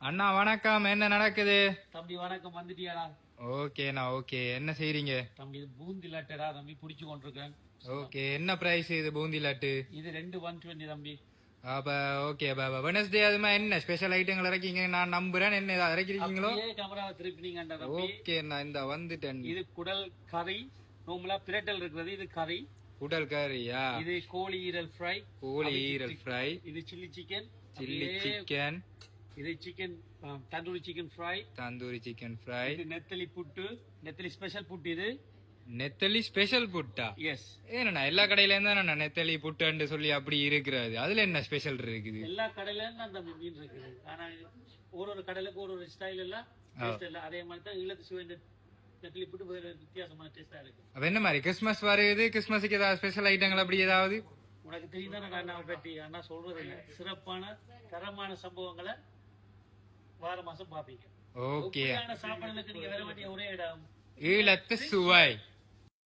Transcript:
அண்ணா வணக்கம், என்ன நடக்குது? தம்பி வணக்கம், வந்துட்டியாடா? ஓகேண்ணா ஓகே. என்ன செய்றீங்க தம்பி? இது பூந்தி லட்டடா தம்பி, பிடிச்சு கொண்டிருக்கேன். ஓகே, என்ன பிரைஸ் இது பூந்தி லட்டு? இது 2 120 தம்பி. அப்ப ஓகே பாபா, வெனஸ்டே அதுமா என்ன ஸ்பெஷல் ஐட்டங்கள் இறக்கீங்க? நான் நம்புறேன். என்ன ஏதாவது இறக்கிறீங்களோ? கேமராவை திருப்பினீங்கடா தம்பி. ஓகே, நான் இந்த வந்துட்டேன். இது குடல் கறி, நார்மலா பிரட்டல் இருக்கிறது. இது கறி, குடல் கறியா? இது கோழி ஈரல் ஃப்ரை. கோழி ஈரல் ஃப்ரை. இது சில்லி சிக்கன். Chilli chicken. இது chicken tandoori chicken fry. Tandoori chicken fry. இது நெத்தலி புட்டு, நெத்தலி ஸ்பெஷல் புட்டு. இது நெத்தலி ஸ்பெஷல் புட்டா? எஸ். ஏன்னா எல்லா கடையில இருந்தா நெத்தலி புட்டுன்னு சொல்லி அப்படி இருக்கிறது. அதுல என்ன ஸ்பெஷல் இருக்குது? எல்லா கடையில இருந்து அந்த மீன் இருக்குது. ஆனா ஒரு கடையிலுக்கு ஒரு ஸ்டைல் எல்லாம் டேஸ்ட் இல்ல. அதே மாதிரி தான் ஈழத்து சுவைந்த நெத்தலி புட்டு வேற வித்தியாசமான டேஸ்டா இருக்கு. அப்ப என்ன மாதிரி கிறிஸ்துமஸ் வருது, கிறிஸ்துமஸுக்கு ஏதாவது ஸ்பெஷல் ஐட்டங்கள் அப்படி ஏதாவது? உனக்கு தெரியுதானே அண்ணாவை பற்றி? அண்ணா சொல்றது இல்ல, சிறப்பான தரமான சம்பவங்களை வார மாசம் பாப்பீங்க. ஓகே, சாப்பாடுகளுக்கு நீங்க வர வேண்டிய ஒரே இடம் ஈழத்து சுவை.